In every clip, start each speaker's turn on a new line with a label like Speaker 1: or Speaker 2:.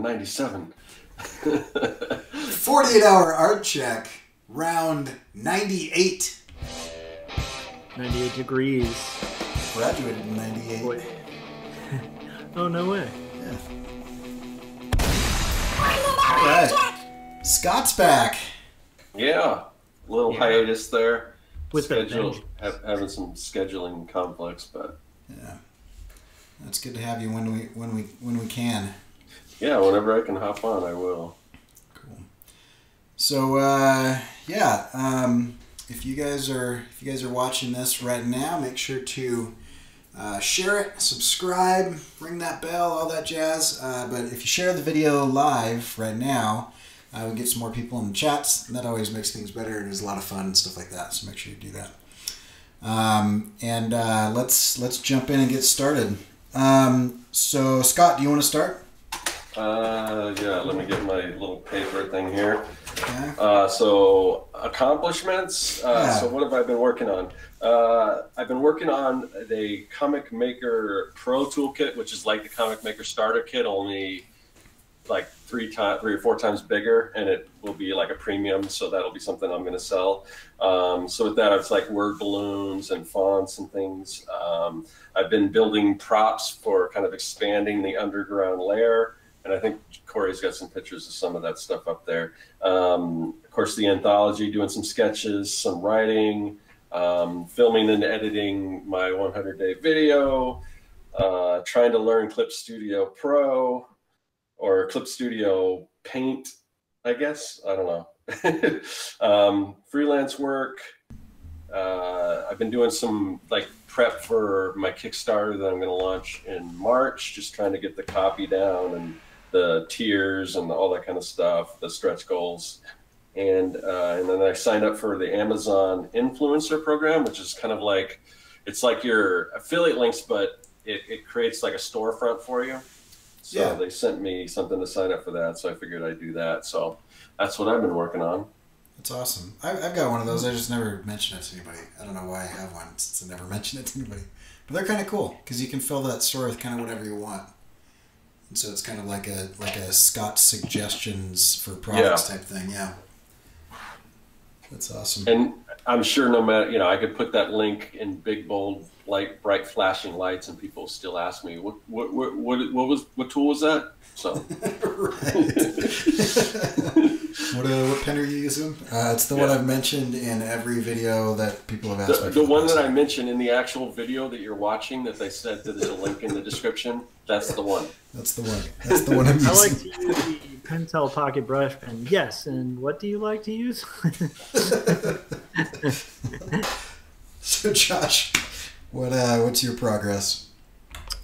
Speaker 1: 97.
Speaker 2: 48-hour art check, round 98.
Speaker 3: 98 degrees.
Speaker 2: Graduated in 98.
Speaker 3: Boy. Oh, no way.
Speaker 2: Yeah. All right. Scott's back.
Speaker 1: Yeah. Little hiatus there.
Speaker 3: With
Speaker 1: having some scheduling conflicts, but
Speaker 2: yeah. That's good to have you when we can.
Speaker 1: Yeah, whenever I can hop on, I will.
Speaker 2: Cool. So if you guys are watching this right now, make sure to share it, subscribe, ring that bell, all that jazz. But if you share the video live right now, we get some more people in the chats, and that always makes things better, and there's a lot of fun and stuff like that. So make sure you do that. Let's jump in and get started. So Scott, do you want to start?
Speaker 1: Yeah, let me get my little paper thing here.
Speaker 2: Okay.
Speaker 1: So accomplishments. So what have I been working on? I've been working on the Comic Maker Pro Toolkit, which is like the Comic Maker Starter Kit, only like three or four times bigger, and it will be like a premium. So that'll be something I'm going to sell. So with that, it's like word balloons and fonts and things. I've been building props for kind of expanding the underground layer. And I think Cory's got some pictures of some of that stuff up there. Of course, the anthology, doing some sketches, some writing, filming and editing my 100-day video, trying to learn Clip Studio Pro or Clip Studio Paint, I guess. I don't know. Freelance work. I've been doing some like prep for my Kickstarter that I'm going to launch in March, just trying to get the copy down and the tiers and all that kind of stuff, the stretch goals. And then I signed up for the Amazon influencer program, which is kind of like, it's like your affiliate links, but it creates like a storefront for you. So they sent me something to sign up for that. So I figured I'd do that. So that's what I've been working on.
Speaker 2: That's awesome. I've got one of those. I just never mentioned it to anybody. I don't know why I have one since I never mentioned it to anybody. But they're kind of cool because you can fill that store with kind of whatever you want. And so it's kind of like a Scott suggestions for products type thing. Yeah. That's awesome.
Speaker 1: And I'm sure no matter, I could put that link in big, bold, bright flashing lights and people still ask me, what tool was that? So.
Speaker 2: What pen are you using? It's the one I've mentioned in every video that people have asked me.
Speaker 1: The one that I mentioned in the actual video that you're watching that they said that there's a link in the description, that's the one.
Speaker 2: That's the one. That's the one I'm using.
Speaker 3: I like to use the Pentel Pocket Brush Pen. Yes, and what do you like to use?
Speaker 2: So Josh, what's your progress?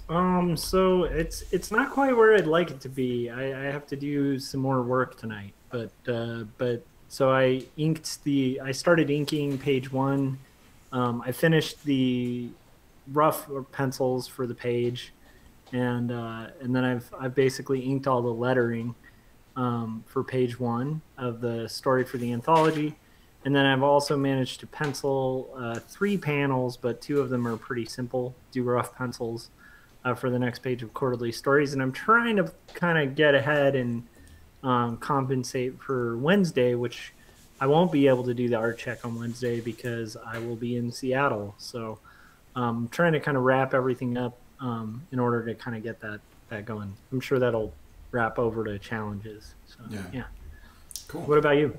Speaker 3: So it's not quite where I'd like it to be. I have to do some more work tonight. But so I started inking page 1. I finished the rough pencils for the page, and then I've basically inked all the lettering for page 1 of the story for the anthology. And then I've also managed to pencil 3 panels, but 2 of them are pretty simple, do rough pencils for the next page of Quarterly Stories. And I'm trying to kind of get ahead and compensate for Wednesday, which I won't be able to do the art check on Wednesday because I will be in Seattle. So I'm trying to kind of wrap everything up in order to kind of get that going. I'm sure that'll wrap over to challenges. So yeah.
Speaker 2: Cool.
Speaker 3: What about you?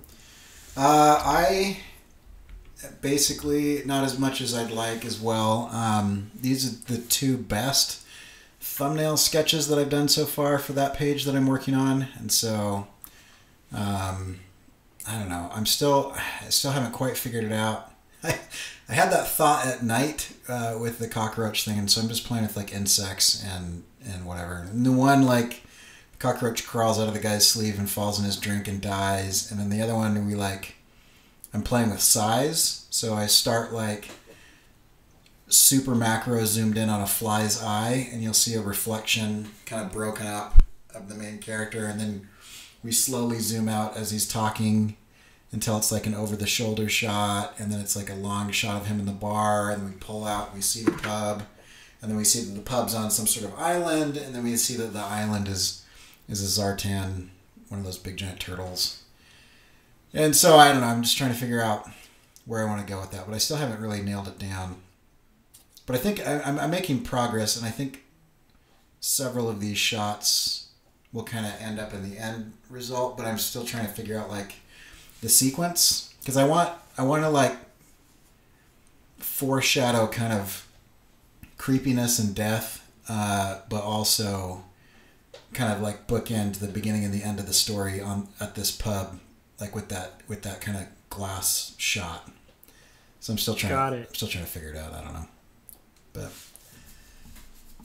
Speaker 2: I basically not as much as I'd like as well. These are the 2 best thumbnail sketches that I've done so far for that page that I'm working on, and so I don't know. I still haven't quite figured it out. I had that thought at night with the cockroach thing, and so I'm just playing with like insects and whatever. And the one like cockroach crawls out of the guy's sleeve and falls in his drink and dies, and then the other one I'm playing with size, so I start like super macro zoomed in on a fly's eye, and you'll see a reflection kind of broken up of the main character, and then we slowly zoom out as he's talking until it's like an over-the-shoulder shot, and then it's like a long shot of him in the bar, and then we pull out and we see the pub, and then we see that the pub's on some sort of island, and then we see that the island is is a Zartan, one of those big giant turtles. And so I don't know. I'm just trying to figure out where I want to go with that, but I still haven't really nailed it down. But I think I'm making progress, and I think several of these shots will kind of end up in the end result. But I'm still trying to figure out like the sequence, because I want to like foreshadow kind of creepiness and death, but also kind of like bookend the beginning and the end of the story at this pub, like with that kind of glass shot. So I'm still trying to figure it out. I don't know, but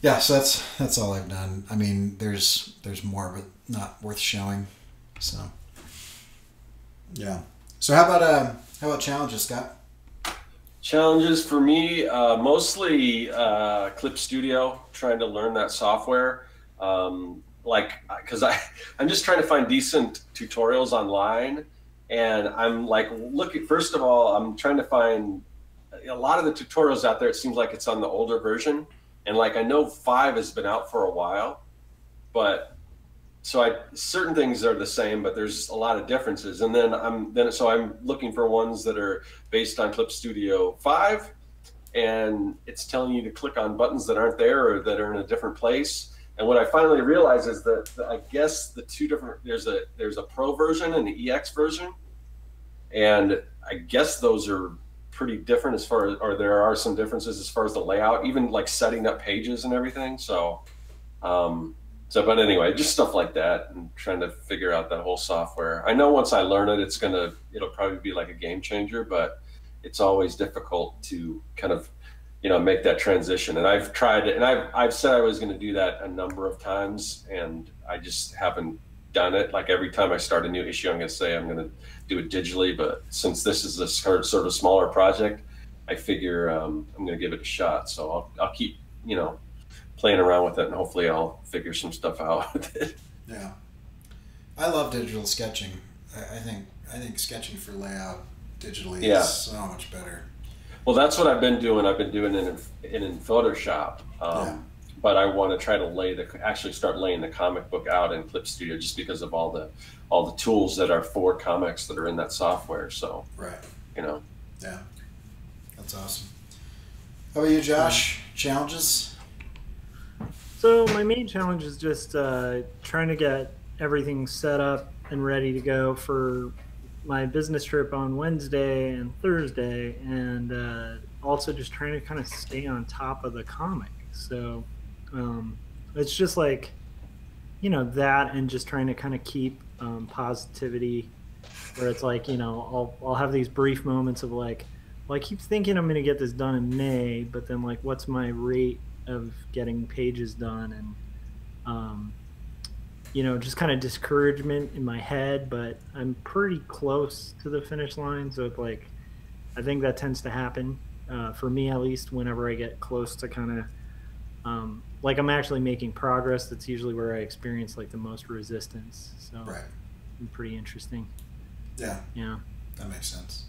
Speaker 2: yeah. So that's all I've done. I mean, there's more, but not worth showing. So yeah. So how about challenges, Scott?
Speaker 1: Challenges for me, mostly Clip Studio, trying to learn that software. Because I'm just trying to find decent tutorials online, and I'm like looking. First of all, I'm trying to find a lot of the tutorials out there. It seems like it's on the older version, and like I know 5 has been out for a while, but certain things are the same, but there's a lot of differences. And then I'm looking for ones that are based on Clip Studio 5, and it's telling you to click on buttons that aren't there or that are in a different place. And what I finally realized is that I guess the two different, there's a Pro version and the EX version, and I guess those are pretty different as far as, or there are some differences as far as the layout, even like setting up pages and everything. But anyway, just stuff like that, and trying to figure out that whole software. I know once I learn it, it'll probably be like a game changer, but it's always difficult to kind of, make that transition. And I've tried it, and I've said I was going to do that a number of times, and I just haven't done it. Like every time I start a new issue, I'm going to say I'm going to do it digitally. But since this is a sort of smaller project, I figure I'm going to give it a shot. So I'll keep, playing around with it, and hopefully I'll figure some stuff out with it.
Speaker 2: Yeah, I love digital sketching. I think sketching for layout digitally is so much better.
Speaker 1: Well, that's what I've been doing. I've been doing it in Photoshop, but I want to try to actually start laying the comic book out in Clip Studio, just because of all the tools that are for comics that are in that software. So
Speaker 2: right,
Speaker 1: Yeah,
Speaker 2: that's awesome. How about you, Josh? Challenges?
Speaker 3: So my main challenge is just trying to get everything set up and ready to go for my business trip on Wednesday and Thursday, and also just trying to kind of stay on top of the comic. So it's just like, that, and just trying to kind of keep positivity, where it's like, I'll have these brief moments of like, well, I keep thinking I'm going to get this done in May, but then like, what's my rate of getting pages done? And just kind of discouragement in my head, but I'm pretty close to the finish line. So it's like, I think that tends to happen for me, at least, whenever I get close to kind of like I'm actually making progress. That's usually where I experience like the most resistance. So
Speaker 2: right,
Speaker 3: pretty interesting.
Speaker 2: Yeah, that makes sense.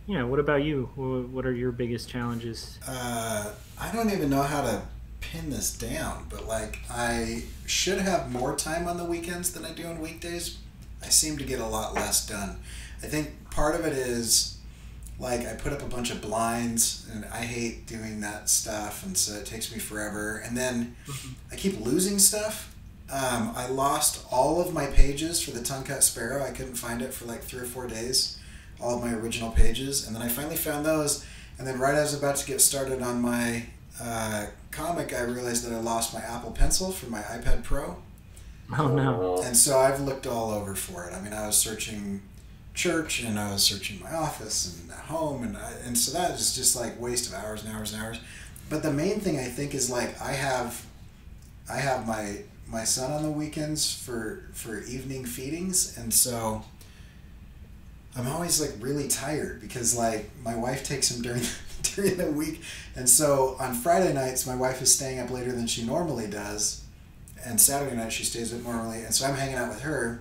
Speaker 3: Yeah, what about you? What are your biggest challenges?
Speaker 2: I don't even know how to pin this down, but like I should have more time on the weekends than I do on weekdays. I seem to get a lot less done. I think part of it is like I put up a bunch of blinds, and I hate doing that stuff, and so it takes me forever. And then I keep losing stuff. I lost all of my pages for the Tongue Cut Sparrow. I couldn't find it for like 3 or 4 days, all of my original pages, and then I finally found those. And then right as I was about to get started on my comic, I realized that I lost my Apple Pencil for my iPad Pro.
Speaker 3: Oh no.
Speaker 2: And so I've looked all over for it. I mean, I was searching church, and I was searching my office and at home, and so that is just like waste of hours and hours and hours. But the main thing I think is like I have my son on the weekends for evening feedings, and so I'm always like really tired because like my wife takes him during the week, and so on Friday nights my wife is staying up later than she normally does, and Saturday night she stays up normally, and so I'm hanging out with her.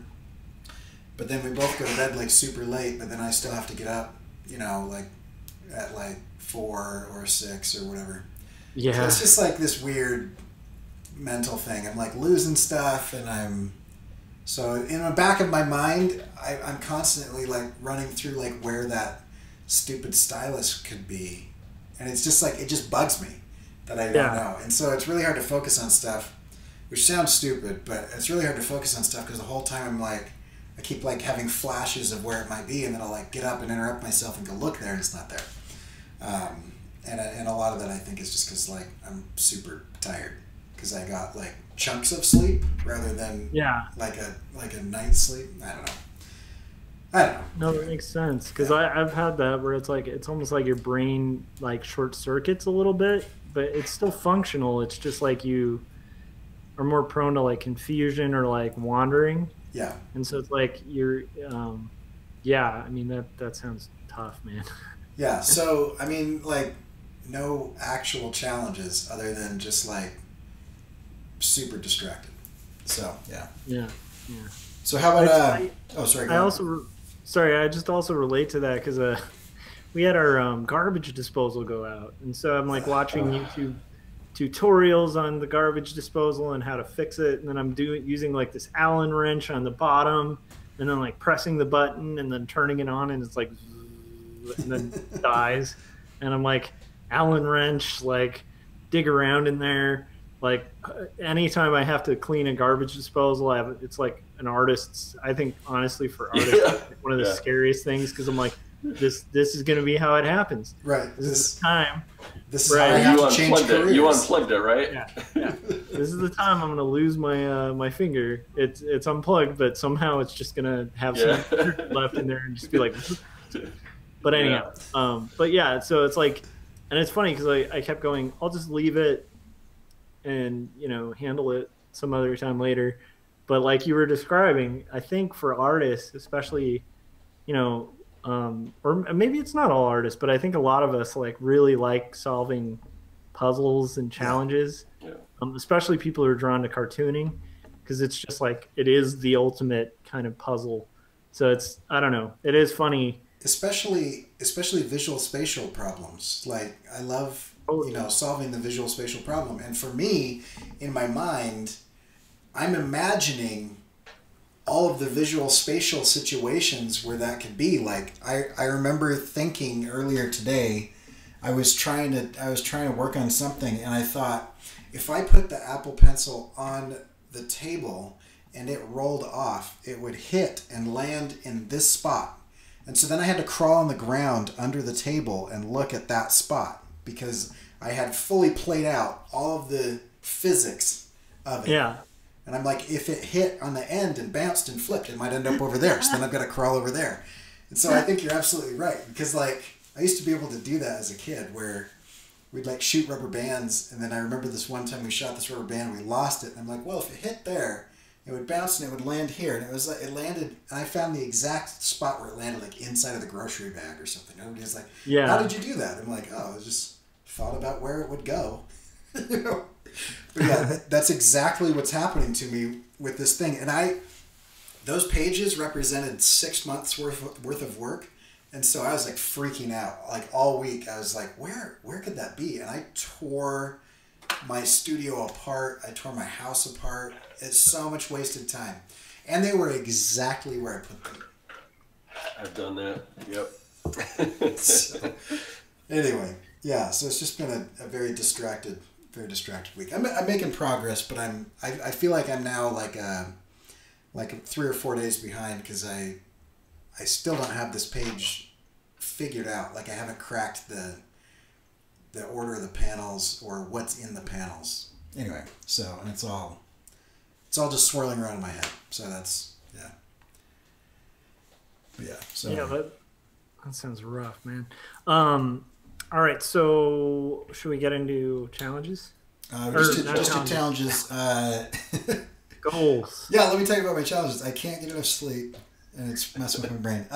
Speaker 2: But then we both go to bed like super late, but then I still have to get up, like at like 4 or 6 or whatever. Yeah. So it's just like this weird mental thing. I'm like losing stuff, and I'm So in the back of my mind, I'm constantly like running through like where that stupid stylus could be, and it's just like it just bugs me that I don't know, and so it's really hard to focus on stuff, which sounds stupid, but it's really hard to focus on stuff because the whole time I'm like, I keep like having flashes of where it might be, and then I'll like get up and interrupt myself and go look there, and it's not there. And a lot of that I think is just because like I'm super tired because I got like chunks of sleep rather than like a night's sleep. I don't know.
Speaker 3: No, that makes sense because I've had that where it's like it's almost like your brain like short circuits a little bit, but it's still functional. It's just like you are more prone to like confusion or like wandering.
Speaker 2: Yeah.
Speaker 3: And so it's like you're, I mean that sounds tough, man.
Speaker 2: Yeah. So I mean, like, no actual challenges other than just like super distracted. So yeah.
Speaker 3: Yeah.
Speaker 2: So how about sorry.
Speaker 3: I just also relate to that because we had our garbage disposal go out, and so I'm like watching YouTube tutorials on the garbage disposal and how to fix it, and then I'm using like this Allen wrench on the bottom, and then like pressing the button and then turning it on, and it's like, and then dies, and I'm like, Allen wrench, like dig around in there. Like anytime I have to clean a garbage disposal, it's like an artist's. I think honestly, for artists, it's one of the scariest things because I'm like, this is going to be how it happens.
Speaker 2: Right.
Speaker 3: This is the time.
Speaker 2: This is how I have to change careers.
Speaker 1: You unplugged it, right?
Speaker 3: Yeah. This is the time I'm going to lose my my finger. It's unplugged, but somehow it's just going to have some left in there and just be like. But anyhow, but yeah, so it's like, and it's funny because I kept going. I'll just leave it and handle it some other time later. But like you were describing, I think for artists, especially, or maybe it's not all artists, but I think a lot of us like really like solving puzzles and challenges, especially people who are drawn to cartooning, because it's just like it is the ultimate kind of puzzle. So it's, I don't know, it is funny,
Speaker 2: especially visual spatial problems. Like I love solving the visual spatial problem, and for me, in my mind, I'm imagining all of the visual spatial situations where that could be. Like I remember thinking earlier today, I was trying to work on something, and I thought, if I put the Apple Pencil on the table and it rolled off, it would hit and land in this spot. And so then I had to crawl on the ground under the table and look at that spot because I had fully played out all of the physics of it.
Speaker 3: Yeah.
Speaker 2: And I'm like, if it hit on the end and bounced and flipped, it might end up over there. So then I've got to crawl over there. And so I think you're absolutely right. Because like, I used to be able to do that as a kid where we'd like shoot rubber bands. And then I remember this one time we shot this rubber band, we lost it. And I'm like, well, if it hit there, it would bounce and it would land here. And it was like, it landed, and I found the exact spot where it landed, like inside of the grocery bag or something. Everybody's like, how did you do that? I'm like, I just thought about where it would go. But yeah, that's exactly what's happening to me with this thing. And those pages represented 6 months worth of work. And so I was like freaking out. Like all week I was like, where could that be? And I tore my studio apart. I tore my house apart. It's so much wasted time. And they were exactly where I put them.
Speaker 1: I've done that. Yep.
Speaker 2: So, anyway, yeah, so it's just been a very distracted week. I'm making progress, but I feel like I'm now like 3 or 4 days behind because I still don't have this page figured out. Like I haven't cracked the order of the panels or what's in the panels. Anyway, so and it's all just swirling around in my head. So that's So
Speaker 3: that sounds rough, man. All right, so should we get into challenges?
Speaker 2: Just challenges.
Speaker 3: Goals.
Speaker 2: Yeah, let me tell you about my challenges. I can't get enough sleep, and it's messing with my brain.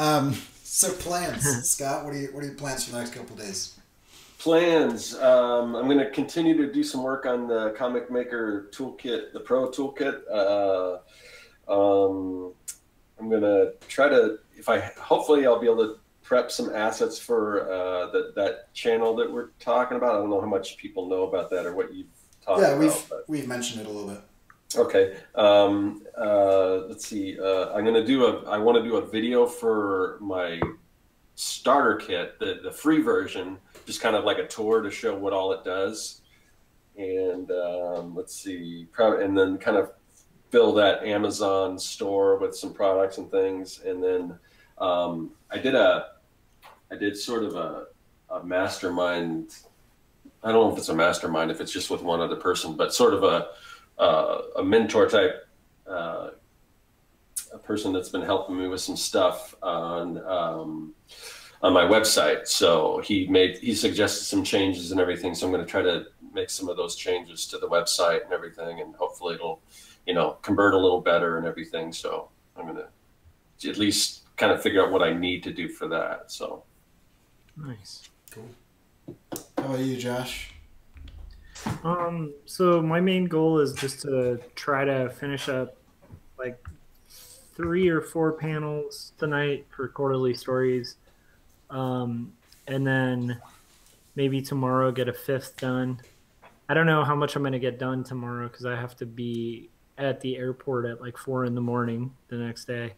Speaker 2: So plans, Scott. What are your plans for the next couple of days?
Speaker 1: Plans. I'm going to continue to do some work on the Comic Maker Toolkit, the Pro Toolkit. I'm going to try to, hopefully I'll be able to prep some assets for that channel that we're talking about. I don't know how much people know about that or what you've talked about.
Speaker 2: We've mentioned it a little bit.
Speaker 1: Okay. Let's see. I want to do a video for my starter kit, the free version, just kind of like a tour to show what all it does. And let's see, probably, and then kind of fill that Amazon store with some products and things. And then I did sort of a mastermind. I don't know if it's a mastermind, if it's just with one other person, but sort of a mentor type, a person that's been helping me with some stuff on my website. So he suggested some changes and everything. So I'm going to try to make some of those changes to the website and everything, and hopefully it'll, convert a little better and everything. So I'm going to at least kind of figure out what I need to do for that. So
Speaker 3: nice.
Speaker 2: Cool. How about you, Josh?
Speaker 3: So my main goal is just to try to finish up like 3 or 4 panels tonight for quarterly stories. And then maybe tomorrow get a 5th done. I don't know how much I'm going to get done tomorrow because I have to be at the airport at like 4 in the morning the next day.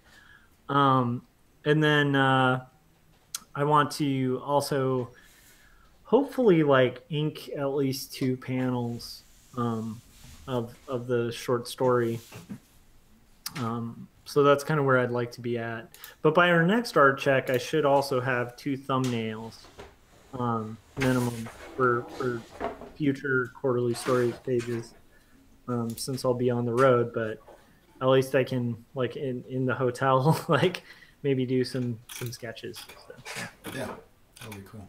Speaker 3: And then I want to also hopefully like ink at least 2 panels of the short story. So that's kind of where I'd like to be at. But by our next art check, I should also have 2 thumbnails minimum for future quarterly stories pages, since I'll be on the road. But at least I can, like in the hotel, like maybe do some sketches. So,
Speaker 2: yeah, that'll be cool.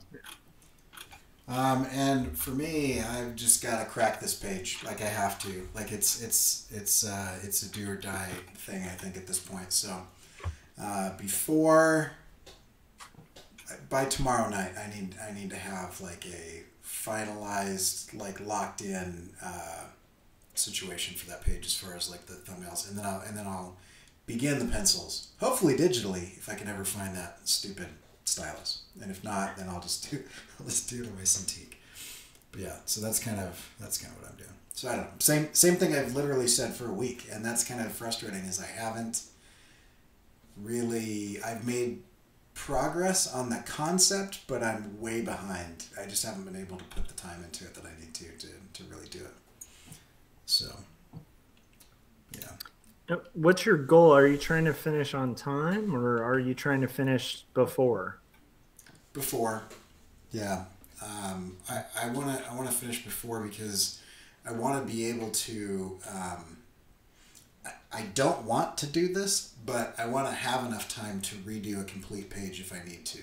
Speaker 2: And for me, I've just got to crack this page. Like I have to. Like it's a do or die thing, I think, at this point. So by tomorrow night, I need to have like a finalized, like locked in situation for that page as far as like the thumbnails, and then I'll begin the pencils. Hopefully digitally, if I can ever find that stupid stylus, and if not, then I'll just do it on my Cintiq. But yeah, so that's kind of what I'm doing. So I don't know, same thing I've literally said for a week, and that's kind of frustrating. Is I've made progress on the concept, but I'm way behind. I just haven't been able to put the time into it that I need to really do it. So yeah.
Speaker 3: What's your goal? Are you trying to finish on time, or are you trying to finish before?
Speaker 2: Before, yeah. I want to finish before because I want to be able to. I don't want to do this, but I want to have enough time to redo a complete page if I need to.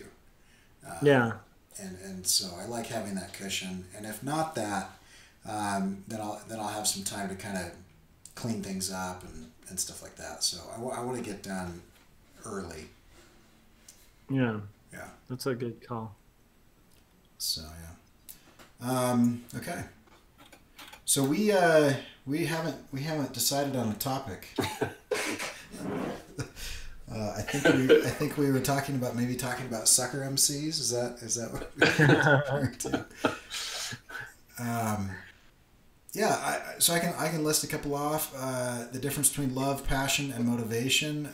Speaker 3: Yeah.
Speaker 2: And so I like having that cushion, and if not that, then I'll have some time to kind of clean things up and stuff like that. So I want to get done early.
Speaker 3: Yeah.
Speaker 2: Yeah.
Speaker 3: That's a good call.
Speaker 2: So yeah. Okay. So we haven't decided on a topic. I think we were talking about sucker MCs. Is that what we're referring to? So I can list a couple off. The difference between love, passion, and motivation.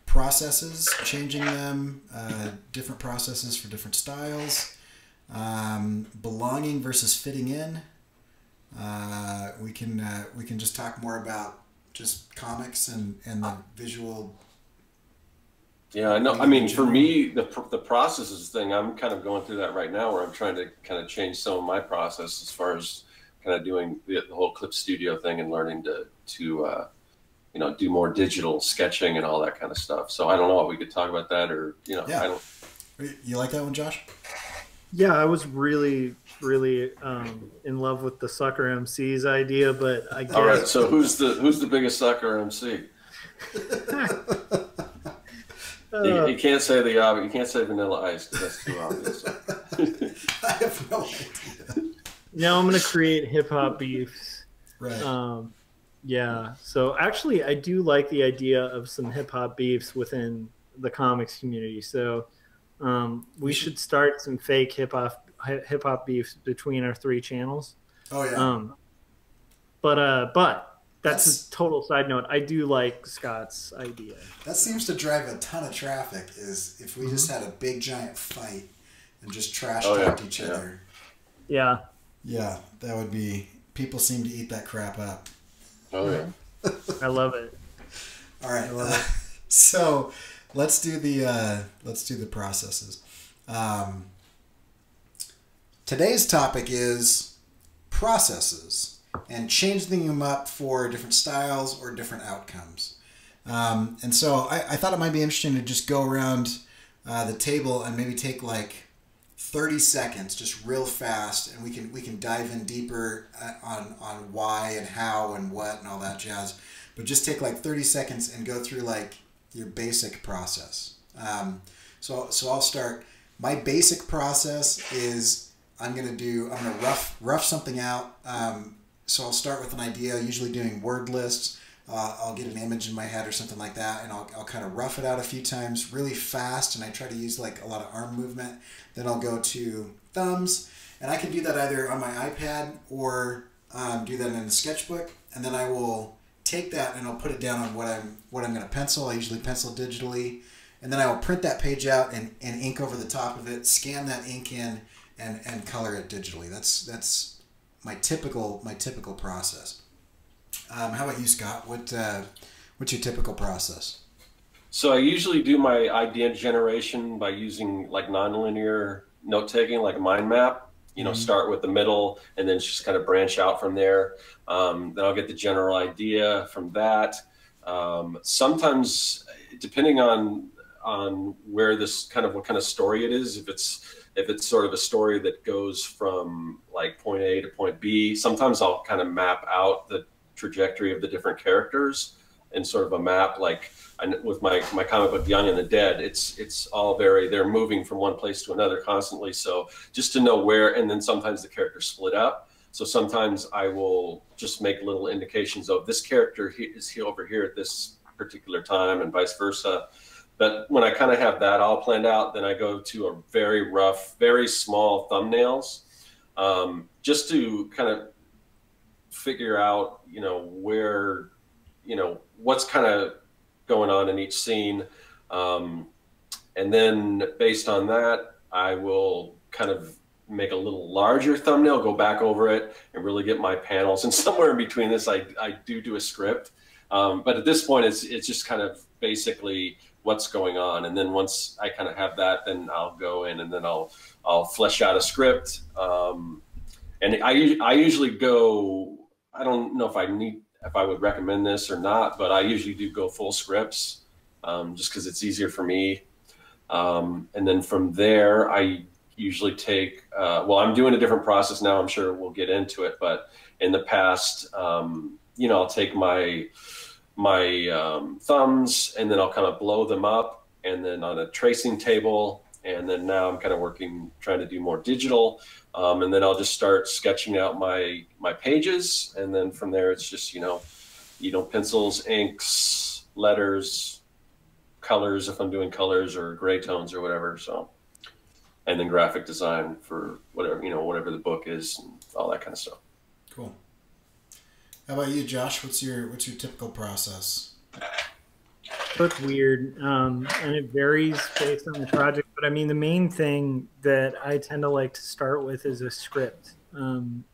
Speaker 2: Processes, changing them, different processes for different styles. Belonging versus fitting in. We can just talk more about just comics and the visual.
Speaker 1: Yeah, I know. I mean, for me, the processes thing, I'm kind of going through that right now, where I'm trying to kind of change some of my process as far as kind of doing the whole clip studio thing and learning to do more digital sketching and all that kind of stuff. So I don't know if we could talk about that, or
Speaker 2: Yeah.
Speaker 1: I don't.
Speaker 2: You like that one, Josh?
Speaker 3: Yeah, I was really in love with the sucker MC's idea, but I guess.
Speaker 1: All right, so who's the biggest sucker MC? You can't say the obvious. You can't say Vanilla Ice because that's too obvious.
Speaker 2: I have no idea.
Speaker 3: Now I'm gonna create hip hop beefs.
Speaker 2: Right.
Speaker 3: Yeah. So actually, I do like the idea of some hip hop beefs within the comics community. So we should start some fake hip hop beefs between our 3 channels.
Speaker 2: Oh yeah.
Speaker 3: But That's a total side note. I do like Scott's idea.
Speaker 2: That seems to drive a ton of traffic, is if we just had a big giant fight and just trash talked each other.
Speaker 3: Yeah.
Speaker 2: Yeah, that would be... People seem to eat that crap up.
Speaker 1: Oh, yeah.
Speaker 3: I love it.
Speaker 2: All right. So let's do the processes. Today's topic is processes and changing them up for different styles or different outcomes. And so I thought it might be interesting to just go around the table and maybe take like 30 seconds, just real fast, and we can dive in deeper on why and how and what and all that jazz. But just take like 30 seconds and go through like your basic process. So I'll start. My basic process is I'm gonna rough something out. So I'll start with an idea, usually doing word lists. I'll get an image in my head or something like that, and I'll kind of rough it out a few times really fast, and I try to use like a lot of arm movement. Then I'll go to thumbs, and I can do that either on my iPad or do that in a sketchbook, and then I will take that and I'll put it down on what I'm going to pencil. I usually pencil digitally, and then I will print that page out and ink over the top of it, scan that ink in, and color it digitally. That's my typical process. How about you, Scott? What's your typical process?
Speaker 1: So I usually do my idea generation by using like nonlinear note taking, like a mind map. Start with the middle and then just kind of branch out from there. Then I'll get the general idea from that. Sometimes, depending on where what kind of story it is, if it's sort of a story that goes from like point A to point B, sometimes I'll kind of map out the trajectory of the different characters in sort of a map. Like with my comic book Young and the Dead, it's all they're moving from one place to another constantly. So just to know where, and then sometimes the characters split up. So sometimes I will just make little indications of this character is over here at this particular time and vice versa. But when I kind of have that all planned out, then I go to a very rough, very small thumbnails, just to kind of figure out, where, what's kind of going on in each scene. And then based on that, I will kind of make a little larger thumbnail, go back over it and really get my panels. And somewhere in between this, I do a script. But at this point, it's just kind of basically what's going on. And then once I kind of have that, then I'll go in and then I'll flesh out a script. And I usually go, I don't know if I would recommend this or not, but I usually do go full scripts, just because it's easier for me. And then from there, I usually take, I'm doing a different process now. I'm sure we'll get into it, but in the past, I'll take my thumbs and then I'll kind of blow them up and then on a tracing table. And then now I'm kind of trying to do more digital. And then I'll just start sketching out my pages. And then from there, it's just, pencils, inks, letters, colors, if I'm doing colors or gray tones or whatever. So, and then graphic design for whatever the book is and all that kind of stuff.
Speaker 2: Cool. How about you, Josh? What's your typical process?
Speaker 3: It's weird, and it varies based on the project. But I mean, the main thing that I tend to like to start with is a script, and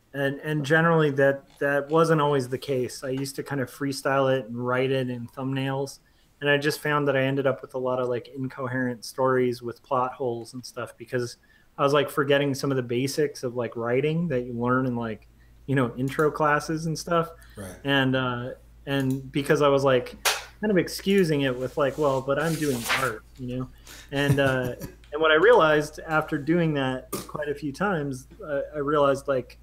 Speaker 3: generally that wasn't always the case. I used to kind of freestyle it and write it in thumbnails, and I just found that I ended up with a lot of like incoherent stories with plot holes and stuff because I was like forgetting some of the basics of like writing that you learn in like intro classes and stuff.
Speaker 2: Right.
Speaker 3: And because I was like kind of excusing it with like, well, but I'm doing art, and what I realized after doing that quite a few times, I realized like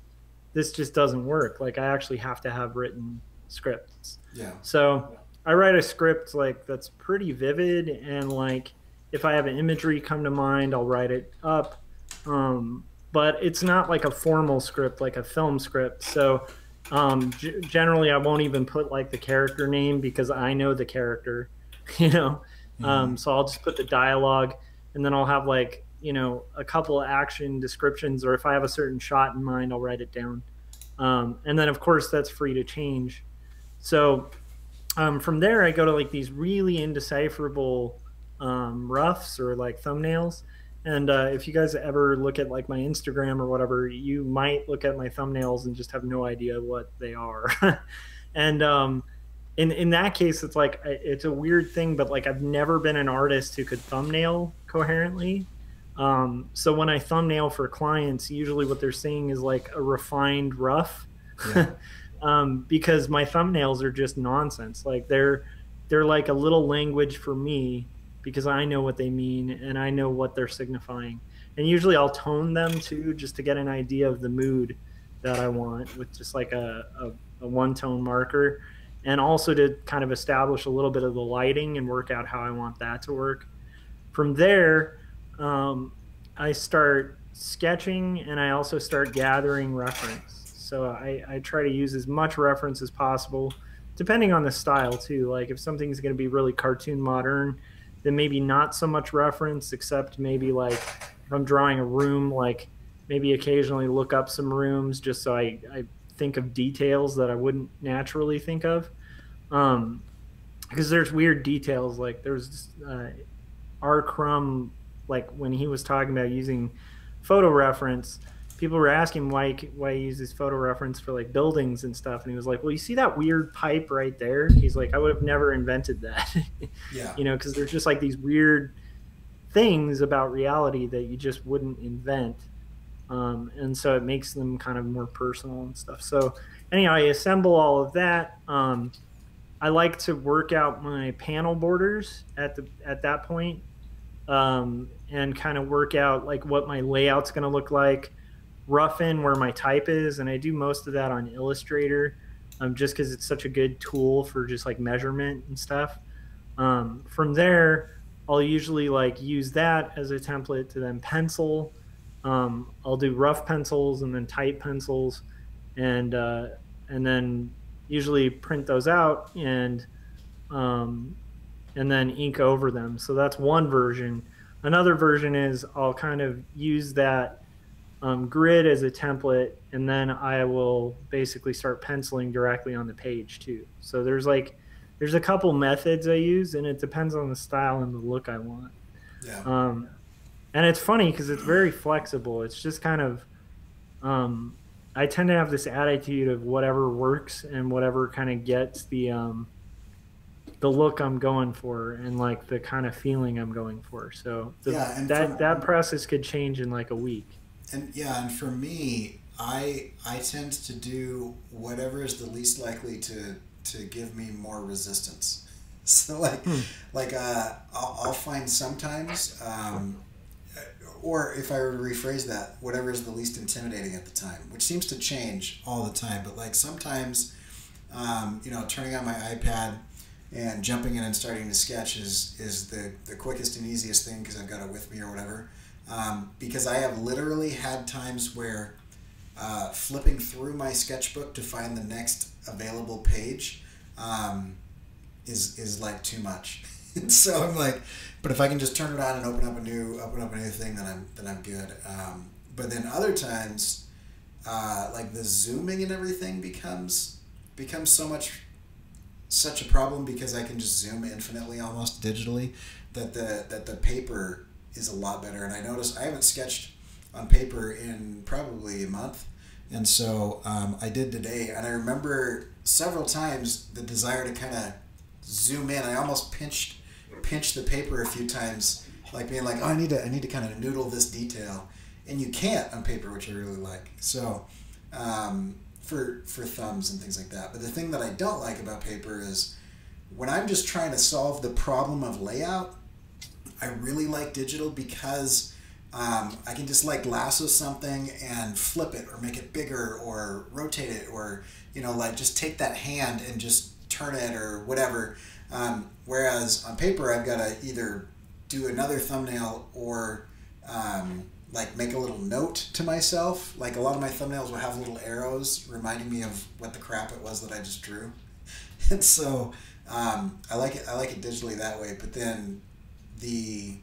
Speaker 3: this just doesn't work. Like I actually have to have written scripts.
Speaker 2: Yeah.
Speaker 3: So I write a script like that's pretty vivid, and like if I have an imagery come to mind, I'll write it up. But it's not like a formal script, like a film script. So generally I won't even put like the character name because I know the character, So I'll just put the dialogue, and then I'll have like, a couple of action descriptions, or if I have a certain shot in mind, I'll write it down. And then of course that's free to change. So from there, I go to like these really indecipherable roughs or like thumbnails. And if you guys ever look at like my Instagram or whatever, you might look at my thumbnails and just have no idea what they are. And in that case, it's like it's a weird thing, but like I've never been an artist who could thumbnail coherently. So when I thumbnail for clients, usually what they're seeing is like a refined rough. Yeah. Because my thumbnails are just nonsense. Like they're like a little language for me because I know what they mean and I know what they're signifying. And usually I'll tone them too, just to get an idea of the mood that I want with just like a one-tone marker, and also to kind of establish a little bit of the lighting and work out how I want that to work. From there, I start sketching and I also start gathering reference. So I try to use as much reference as possible, depending on the style too. Like if something's going to be really cartoon modern, then maybe not so much reference, except maybe like if I'm drawing a room, like maybe occasionally look up some rooms just so I think of details that I wouldn't naturally think of. Because there's weird details. Like there's R. Crumb, like when he was talking about using photo reference, people were asking why he uses photo reference for like buildings and stuff, and he was like, well, you see that weird pipe right there? He's like, I would have never invented that. Yeah. You know, because there's just like these weird things about reality that you just wouldn't invent, and so it makes them kind of more personal and stuff. So anyhow, I assemble all of that. I like to work out my panel borders at that point, and kind of work out like what my layout's going to look like, rough in where my type is, and I do most of that on Illustrator, just because it's such a good tool for just like measurement and stuff. From there, I'll usually like use that as a template to then pencil. I'll do rough pencils and then tight pencils, and then usually print those out and then ink over them. So that's one version. Another version is I'll kind of use that grid as a template, and then I will basically start penciling directly on the page too. So there's a couple methods I use, and it depends on the style and the look I want. Yeah. And it's funny because it's very flexible. It's just kind of I tend to have this attitude of whatever works and whatever kind of gets the look I'm going for and like the kind of feeling I'm going for. So that process could change in like a week.
Speaker 2: And for me, I tend to do whatever is the least likely to give me more resistance. So I'll find sometimes, or if I were to rephrase that, whatever is the least intimidating at the time, which seems to change all the time. But like sometimes, turning on my iPad and jumping in and starting to sketch is the quickest and easiest thing because I've got it with me or whatever. Because I have literally had times where flipping through my sketchbook to find the next available page is like too much. And so I'm like, but if I can just turn it on and open up a new thing, then I'm good. But then other times, like the zooming and everything becomes such a problem because I can just zoom infinitely almost digitally that the paper is a lot better. And I noticed I haven't sketched on paper in probably a month, and so I did today, and I remember several times the desire to kind of zoom in. I almost pinched the paper a few times, like being like, oh, I need to kind of noodle this detail, and you can't on paper, which I really like. So for thumbs and things like that. But the thing that I don't like about paper is when I'm just trying to solve the problem of layout, I really like digital because I can just like lasso something and flip it or make it bigger or rotate it or, like just take that hand and just turn it or whatever. Whereas on paper, I've got to either do another thumbnail or like make a little note to myself. Like a lot of my thumbnails will have little arrows reminding me of what the crap it was that I just drew. And so I like it digitally that way. But then the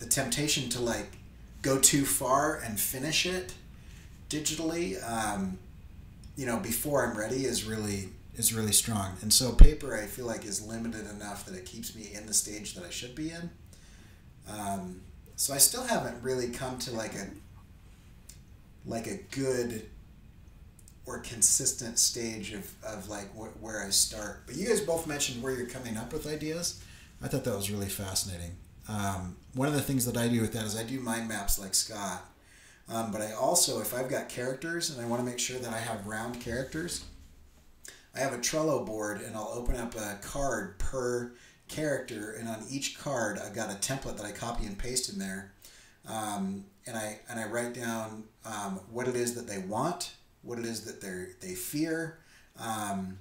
Speaker 2: temptation to like go too far and finish it digitally, before I'm ready is really is really strong. And so paper, I feel like, is limited enough that it keeps me in the stage that I should be in. So I still haven't really come to like a good or consistent stage of like where I start. But you guys both mentioned where you're coming up with ideas. I thought that was really fascinating. One of the things that I do with that is I do mind maps like Scott. But I also, if I've got characters and I want to make sure that I have round characters, I have a Trello board and I'll open up a card per character, and on each card I've got a template that I copy and paste in there. And I write down what it is that they want, what it is that they fear, and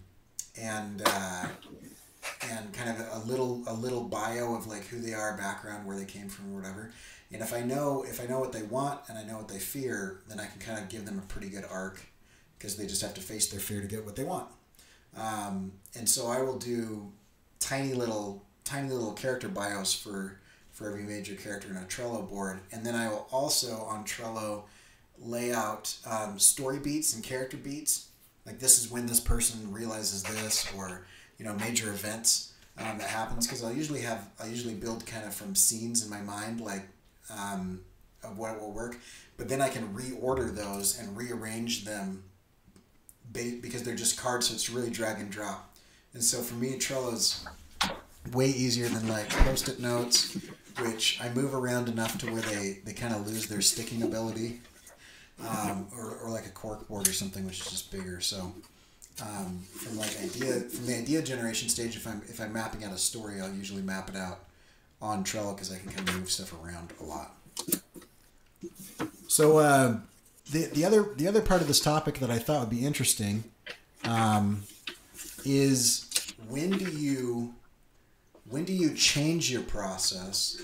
Speaker 2: kind of a little bio of like who they are, background, where they came from, or whatever. And if I know what they want and I know what they fear, then I can kind of give them a pretty good arc, because they just have to face their fear to get what they want. And so I will do tiny little character bios for every major character in a Trello board, and then I will also on Trello lay out story beats and character beats. Like, this is when this person realizes this, or major events that happens, because I usually build kind of from scenes in my mind, like of what will work, but then I can reorder those and rearrange them because they're just cards, so it's really drag and drop. And so for me, Trello's way easier than like Post-it notes, which I move around enough to where they kind of lose their sticking ability, or like a cork board or something, which is just bigger. So from the idea generation stage, if I'm mapping out a story, I'll usually map it out on Trello, because I can kind of move stuff around a lot. So the other part of this topic that I thought would be interesting is when do you change your process,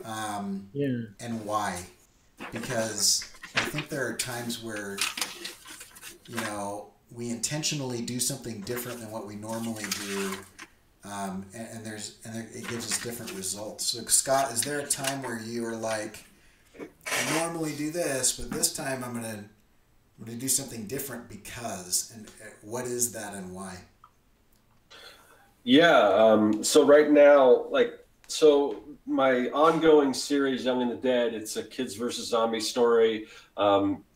Speaker 2: and why? Because I think there are times where we intentionally do something different than what we normally do, and it gives us different results. So Scott, is there a time where you are like, I normally do this, but this time I'm gonna do something different because, and what is that and why?
Speaker 1: Yeah. So right now, my ongoing series, Young and the Dead, it's a kids versus zombie story.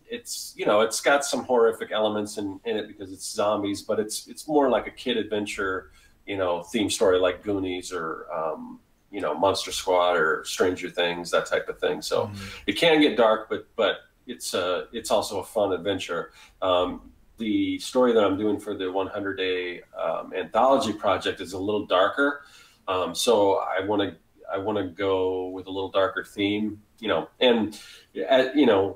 Speaker 1: It's got some horrific elements in it because it's zombies, but it's more like a kid adventure, theme story, like Goonies or Monster Squad or Stranger Things, that type of thing. So it can get dark, but it's also a fun adventure. The story that I'm doing for the 100-day anthology project is a little darker. So I want to go with a little darker theme, and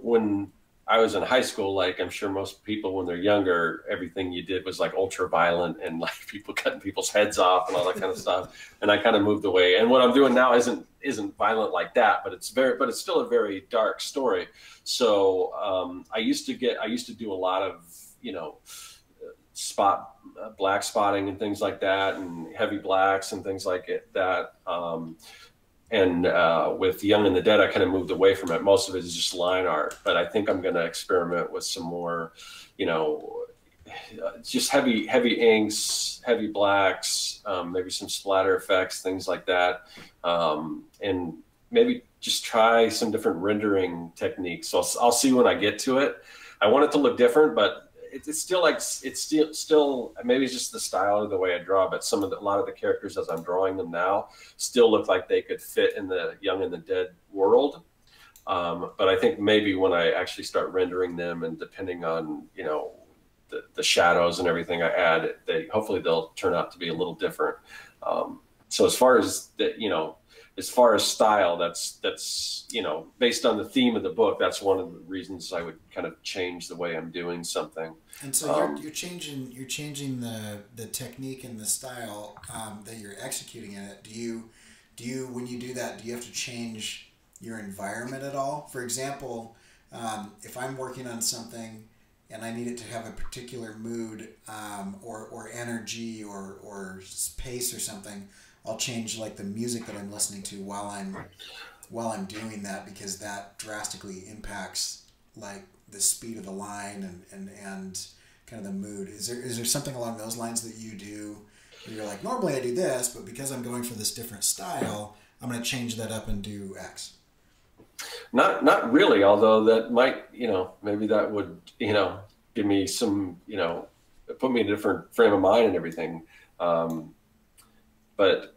Speaker 1: when I was in high school, like I'm sure most people when they're younger, everything you did was like ultra violent and like people cutting people's heads off and all that kind of stuff. And I kind of moved away. And what I'm doing now isn't violent like that, but it's still a very dark story. So I used to do a lot of black spotting and things like that, and heavy blacks and things like that. And with Young and the Dead, I kind of moved away from it. Most of it is just line art, but I think I'm going to experiment with some more, just heavy inks, heavy blacks, maybe some splatter effects, things like that, and maybe just try some different rendering techniques. So I'll see when I get to it. I want it to look different, but it's still maybe it's just the style or the way I draw, but a lot of the characters as I'm drawing them now still look like they could fit in the Young and the Dead world. But I think maybe when I actually start rendering them, and depending on the shadows and everything I add, hopefully they'll turn out to be a little different. So as far as as far as style, that's based on the theme of the book. That's one of the reasons I would kind of change the way I'm doing something.
Speaker 2: And so you're changing the technique and the style that you're executing in it. Do you when you do that, do you have to change your environment at all? For example, if I'm working on something and I need it to have a particular mood or energy or pace or something, I'll change like the music that I'm listening to while I'm doing that, because that drastically impacts like the speed of the line and kind of the mood? Is there something along those lines that you do where you're like, normally I do this, but because I'm going for this different style, I'm going to change that up and do X?
Speaker 1: Not really, although that might, maybe that would, give me some, put me in a different frame of mind and everything. But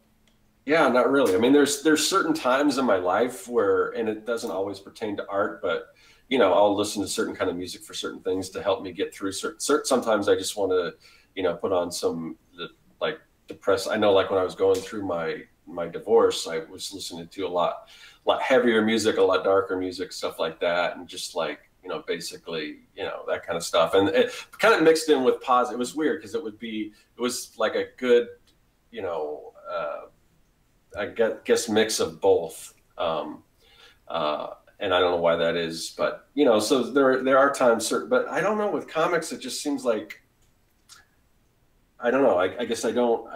Speaker 1: yeah, not really. I mean, there's certain times in my life where, and it doesn't always pertain to art, but I'll listen to certain kind of music for certain things to help me get through certain sometimes I just want to, put on some like depressed. I know, like when I was going through my divorce, I was listening to a lot heavier music, a lot darker music, stuff like that. And just like, basically, that kind of stuff. And it kind of mixed in with positive. It was weird because it was like a good, I guess mix of both. And I don't know why that is, but so there are times, but I don't know, with comics, it just seems like, I don't know. I guess I don't,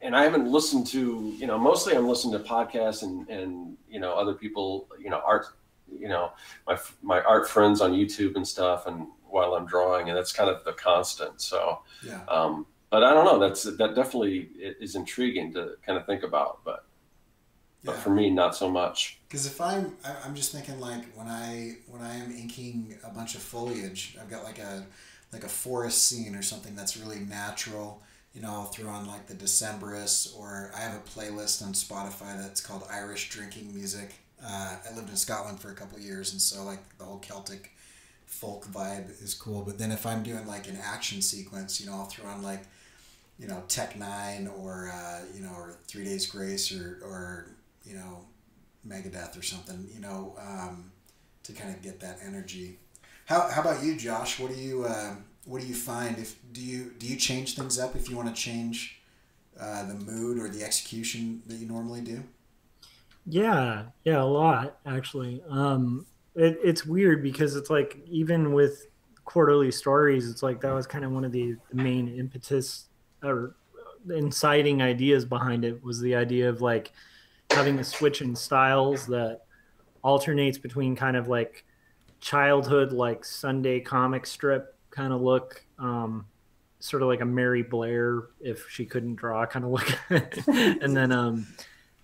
Speaker 1: and I haven't listened to, mostly I'm listening to podcasts and other people, art, my art friends on YouTube and stuff, and while I'm drawing, and that's kind of the constant. So,
Speaker 2: yeah.
Speaker 1: But I don't know. That definitely is intriguing to kind of think about, but for me, not so much.
Speaker 2: Because if I'm just thinking, like when I am inking a bunch of foliage, I've got like a forest scene or something that's really natural. I'll throw on like the Decemberists, or I have a playlist on Spotify that's called Irish Drinking Music. I lived in Scotland for a couple of years, and so like the whole Celtic folk vibe is cool. But then if I'm doing like an action sequence, I'll throw on like, Tech Nine or or 3 Days Grace or Megadeth or something, to kind of get that energy. How about you, Josh? What do you find? Do you change things up if you want to change the mood or the execution that you normally do?
Speaker 3: Yeah, a lot actually. It's weird because it's like, even with quarterly stories, it's like that was kind of one of the main impetus or inciting ideas behind it, was the idea of like having a switch in styles that alternates between kind of like childhood, like Sunday comic strip kind of look, sort of like a Mary Blair if she couldn't draw kind of look, and then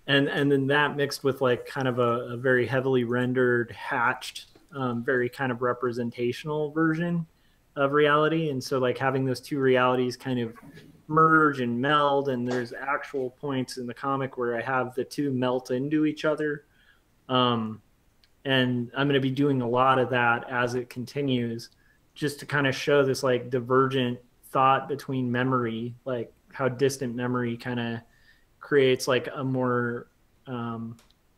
Speaker 3: and then that mixed with like kind of a very heavily rendered, hatched, very kind of representational version of reality. And so like having those two realities kind of merge and meld, and there's actual points in the comic where I have the two melt into each other. And I'm going to be doing a lot of that as it continues, just to kind of show this like divergent thought between memory, like how distant memory kind of creates like a more kind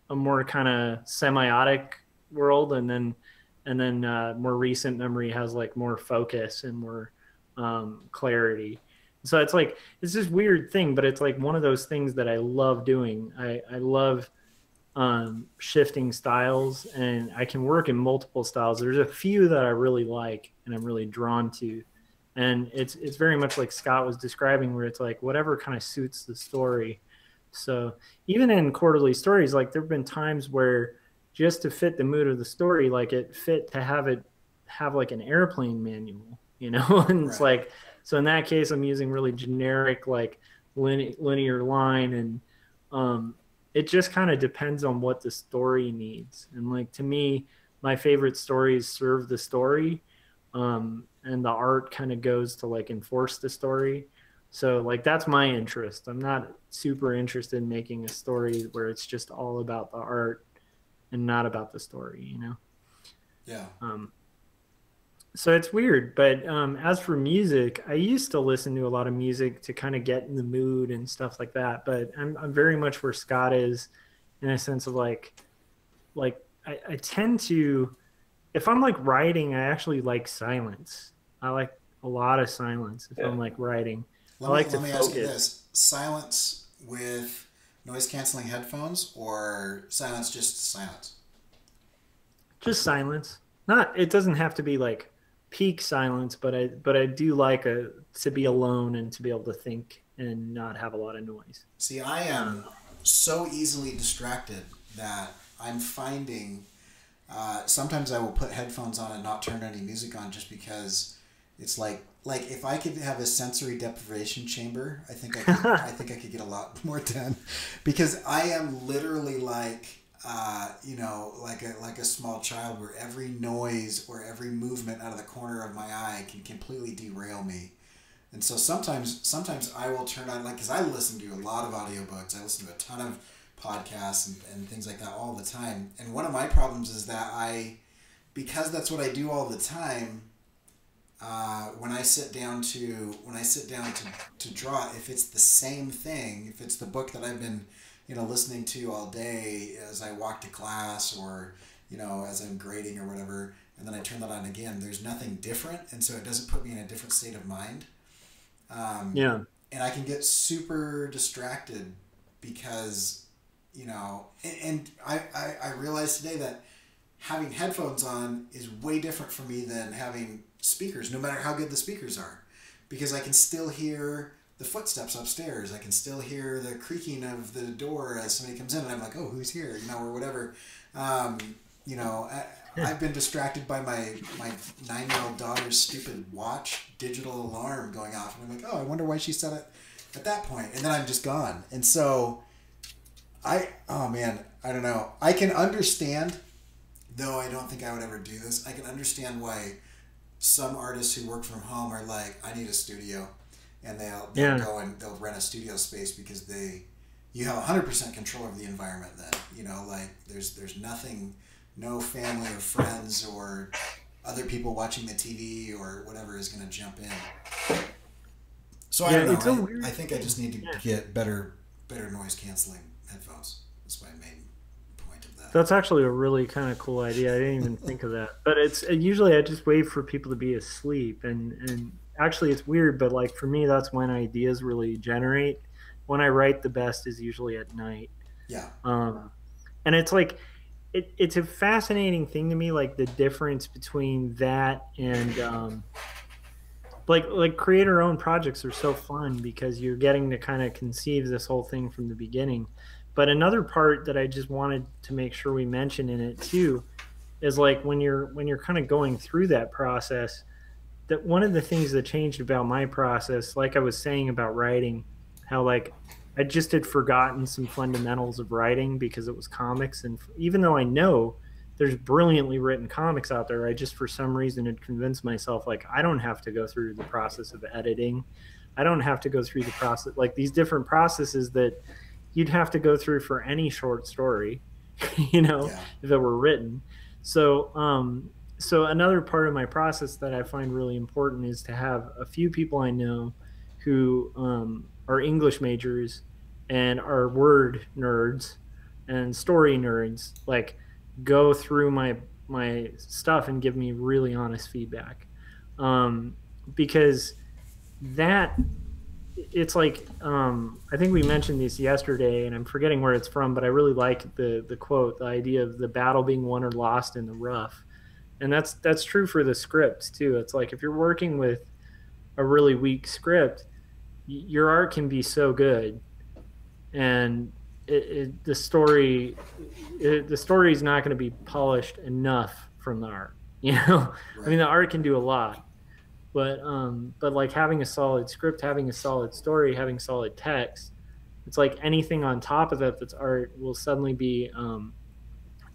Speaker 3: of semiotic world, and then more recent memory has like more focus and more clarity. So it's like, it's this weird thing, but it's like one of those things that I love doing. I love shifting styles, and I can work in multiple styles. There's a few that I really like and I'm really drawn to, and it's very much like Scott was describing, where it's like whatever kind of suits the story. So even in quarterly stories, like there've been times where just to fit the mood of the story, like it fit to have like an airplane manual, and it's like, so in that case, I'm using really generic, like linear line, and it just kind of depends on what the story needs. And like, to me, my favorite stories serve the story, and the art kind of goes to like enforce the story. So like, that's my interest. I'm not super interested in making a story where it's just all about the art and not about the story,
Speaker 2: Yeah.
Speaker 3: So it's weird. But as for music, I used to listen to a lot of music to kind of get in the mood and stuff like that. But I'm very much where Scott is, in a sense of like I tend to, if I'm like writing, I actually like silence. I like a lot of silence if I'm like writing.
Speaker 2: Let me ask you this: silence with noise-canceling headphones, or silence just silence?
Speaker 3: Just silence. It doesn't have to be like peak silence, but I do like to be alone and to be able to think and not have a lot of noise.
Speaker 2: See, I am so easily distracted that I'm finding sometimes I will put headphones on and not turn any music on, just because It's like if I could have a sensory deprivation chamber, I think I could get a lot more done, because I am literally like like a small child, where every noise or every movement out of the corner of my eye can completely derail me. And so sometimes I will turn on, because I listen to a lot of audiobooks. I listen to a ton of podcasts and things like that all the time. And one of my problems is that because that's what I do all the time, when I sit down to draw, if it's the same thing, if it's the book that I've been listening to all day as I walk to class, or as I'm grading or whatever, and then I turn that on again, there's nothing different, and so it doesn't put me in a different state of mind. And I can get super distracted because and I realized today that having headphones on is way different for me than having speakers, no matter how good the speakers are, because I can still hear the footsteps upstairs. I can still hear the creaking of the door as somebody comes in, and I'm like, oh, who's here? Or whatever. I've been distracted by my 9-year-old daughter's stupid watch digital alarm going off, and I'm like, oh, I wonder why she set it at that point, and then I'm just gone. And so I don't know. I can understand, though I don't think I would ever do this, I can understand why some artists who work from home are like, I need a studio, and they'll go and they'll rent a studio space, because you have 100% control of the environment then. Like there's nothing, no family or friends or other people watching the TV or whatever is going to jump in. So I don't know. I think I just need to get better noise canceling headphones. That's my main point of that.
Speaker 3: That's actually a really kind of cool idea. I didn't even think of that. But it's usually I just wait for people to be asleep, and actually it's weird, but like for me, that's when ideas really generate. When I write the best is usually at night.
Speaker 2: Yeah.
Speaker 3: And it's like it's a fascinating thing to me, like the difference between that and like creator-owned projects are so fun because you're getting to kind of conceive this whole thing from the beginning. But another part that I just wanted to make sure we mention in it too is like when you're kind of going through that process, that one of the things that changed about my process, like I was saying about writing, how like I just had forgotten some fundamentals of writing because it was comics. And even though I know there's brilliantly written comics out there, I just for some reason had convinced myself like I don't have to go through the process of editing. I don't have to go through the process, like these different processes that you'd have to go through for any short story, if it were written. So so another part of my process that I find really important is to have a few people I know who are English majors and are word nerds and story nerds, like go through my stuff and give me really honest feedback. Because that it's like I think we mentioned this yesterday and I'm forgetting where it's from, but I really like the quote, the idea of the battle being won or lost in the rough. And that's true for the scripts too. It's like if you're working with a really weak script, your art can be so good, and the story is not going to be polished enough from the art. Right. I mean, the art can do a lot, but like having a solid script, having a solid story, having solid text, it's like anything on top of that that's art will suddenly be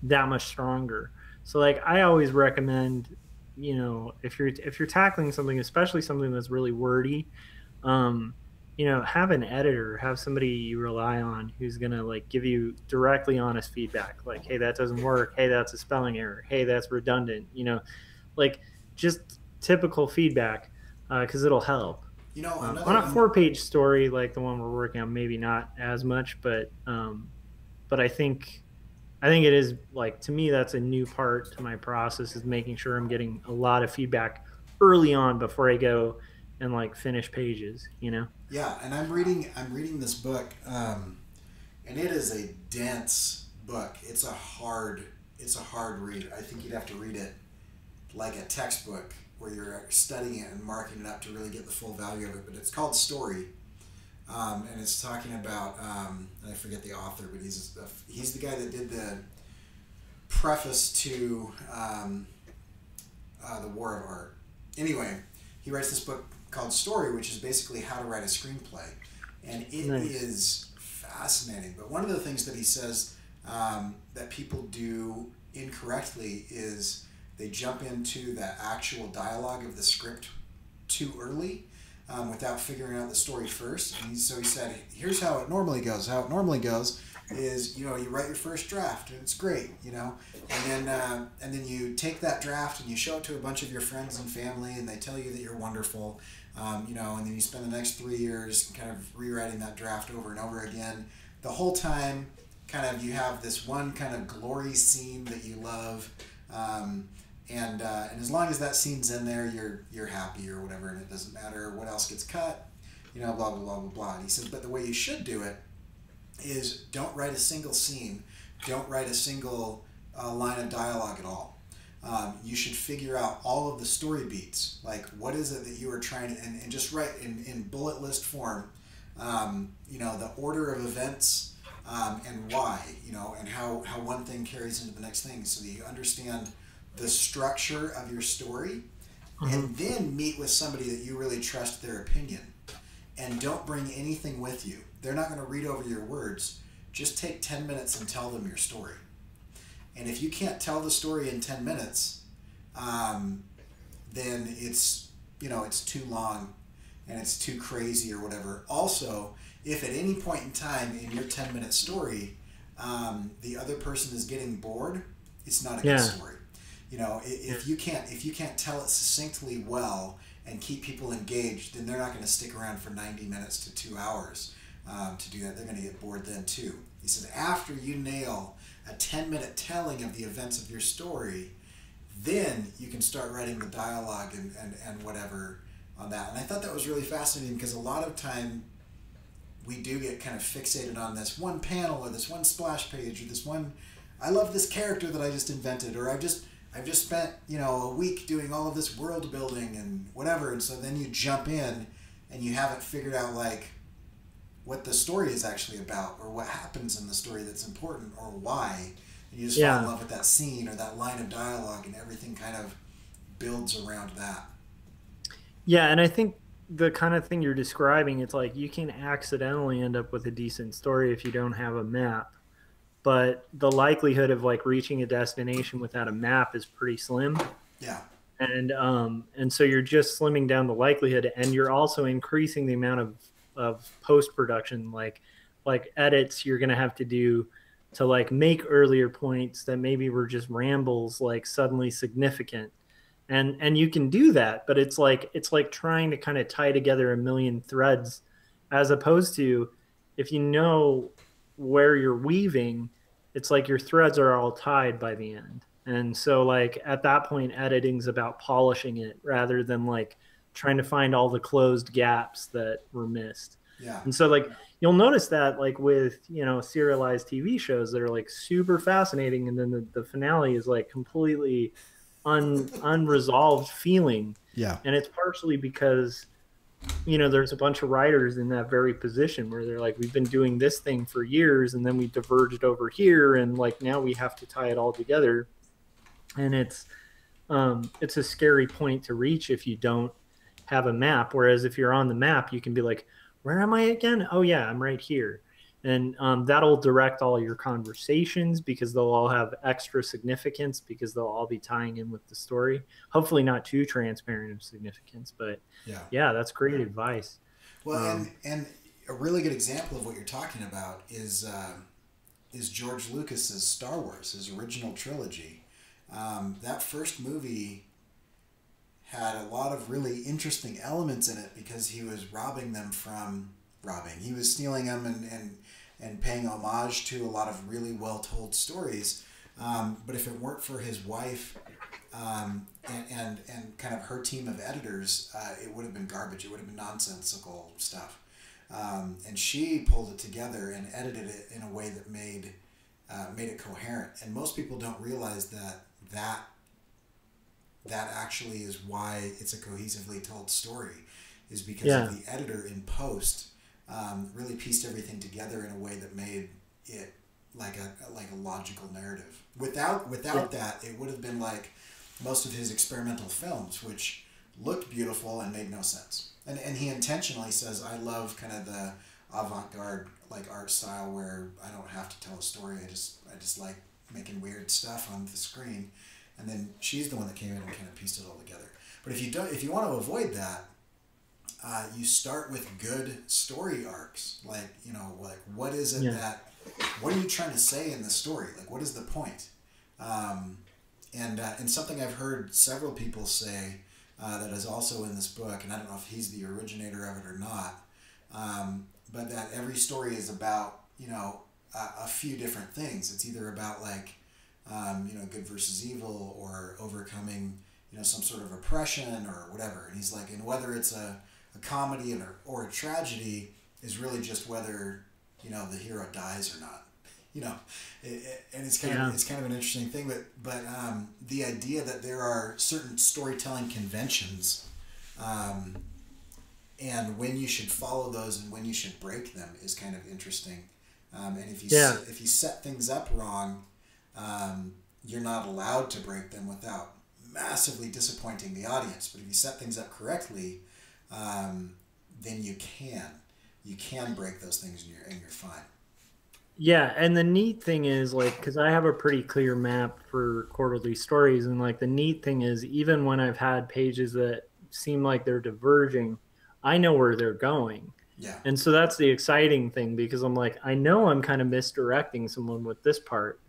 Speaker 3: that much stronger. So like I always recommend, if you're tackling something, especially something that's really wordy, have an editor, have somebody you rely on who's going to like give you directly honest feedback. Like, hey, that doesn't work. Hey, that's a spelling error. Hey, that's redundant, like just typical feedback, cause it'll help. On a 4-page story, like the one we're working on, maybe not as much, but I think it is like, to me, that's a new part to my process is making sure I'm getting a lot of feedback early on before I go and like finish pages,
Speaker 2: Yeah, and I'm reading this book, and it is a dense book. It's a hard read. I think you'd have to read it like a textbook where you're studying it and marking it up to really get the full value of it. But it's called Story, and it's talking about I forget the author, but he's the guy that did the preface to the War of Art. Anyway. he writes this book called Story, which is basically how to write a screenplay, and it is fascinating. But one of the things that he says that people do incorrectly is they jump into the actual dialogue of the script too early without figuring out the story first. And so he said, here's how it normally goes. How it normally goes is, you write your first draft and it's great, and then you take that draft and you show it to a bunch of your friends and family and they tell you that you're wonderful, and then you spend the next 3 years kind of rewriting that draft over and over again. The whole time kind of you have this one kind of glory scene that you love, and as long as that scene's in there, you're happy or whatever, and it doesn't matter what else gets cut, blah, blah, blah, blah, blah. And he says, but the way you should do it is don't write a single scene, don't write a single line of dialogue at all. You should figure out all of the story beats, like what is it that you are trying to, and just write in bullet list form, the order of events, and why, and how one thing carries into the next thing, so that you understand the structure of your story, and then meet with somebody that you really trust their opinion, and don't bring anything with you. They're not going to read over your words. Just take 10 minutes and tell them your story. And if you can't tell the story in 10 minutes, then it's too long and it's too crazy or whatever. Also, if at any point in time in your 10-minute story, the other person is getting bored, it's not a good story. If you can't tell it succinctly well and keep people engaged, then they're not going to stick around for 90 minutes to 2 hours to do that. They're going to get bored then too. He said, after you nail a 10-minute telling of the events of your story, then you can start writing the dialogue and whatever on that. And I thought that was really fascinating, because a lot of time we do get kind of fixated on this one panel or this one splash page or this one, I love this character that I just invented, or I've just spent, a week doing all of this world building and whatever. And so then you jump in and you haven't figured out like what the story is actually about, or what happens in the story that's important, or why. And you just fall in love with that scene or that line of dialogue, and everything kind of builds around that.
Speaker 3: Yeah, and I think the kind of thing you're describing, it's like you can accidentally end up with a decent story if you don't have a map. But the likelihood of like reaching a destination without a map is pretty slim.
Speaker 2: Yeah.
Speaker 3: And so you're just slimming down the likelihood, and you're also increasing the amount of post-production, like edits you're going to have to do to like make earlier points that maybe were just rambles, like suddenly significant. And you can do that, but it's like trying to kind of tie together a million threads, as opposed to if you know where you're weaving, it's like your threads are all tied by the end. And so like at that point, editing's about polishing it rather than like trying to find all the closed gaps that were missed.
Speaker 2: Yeah.
Speaker 3: And so like you'll notice that like with, serialized TV shows that are like super fascinating, and then the finale is like completely unresolved feeling.
Speaker 2: Yeah.
Speaker 3: And it's partially because there's a bunch of writers in that very position where they're like, we've been doing this thing for years, and then we diverged over here, and like now we have to tie it all together. And it's a scary point to reach if you don't have a map. Whereas if you're on the map, you can be like, where am I again? Oh yeah, I'm right here. And that'll direct all your conversations, because they'll all have extra significance, because they'll all be tying in with the story. Hopefully not too transparent of significance, but yeah, that's great advice.
Speaker 2: Well, and a really good example of what you're talking about is George Lucas's Star Wars, his original trilogy. That first movie had a lot of really interesting elements in it, because he was he was stealing them and paying homage to a lot of really well-told stories. But if it weren't for his wife and kind of her team of editors, it would have been garbage. It would have been nonsensical stuff. And she pulled it together and edited it in a way that made it coherent. And most people don't realize that actually is why it's a cohesively told story, is because of the editor in post really pieced everything together in a way that made it like a logical narrative. Without that, it would have been like most of his experimental films, which looked beautiful and made no sense. And he intentionally says, I love kind of the avant-garde like art style where I don't have to tell a story. I just like making weird stuff on the screen. And then she's the one that came in and kind of pieced it all together. But if you want to avoid that, you start with good story arcs. Like, you know, like what is it what are you trying to say in the story? Like, what is the point? And something I've heard several people say that is also in this book, and I don't know if he's the originator of it or not, but that every story is about, you know, a few different things. It's either about like, you know, good versus evil, or overcoming, you know, some sort of oppression or whatever. And he's like, and whether it's a comedy or a tragedy is really just whether, you know, the hero dies or not. You know, and it's kind of an interesting thing, but the idea that there are certain storytelling conventions, and when you should follow those and when you should break them is kind of interesting. And if you set things up wrong, you're not allowed to break them without massively disappointing the audience. But if you set things up correctly, then you can break those things and you're fine.
Speaker 3: Yeah, and the neat thing is, like, because I have a pretty clear map for quarterly stories, and like the neat thing is, even when I've had pages that seem like they're diverging, I know where they're going.
Speaker 2: Yeah.
Speaker 3: And so that's the exciting thing, because I'm like, I know I'm kind of misdirecting someone with this part,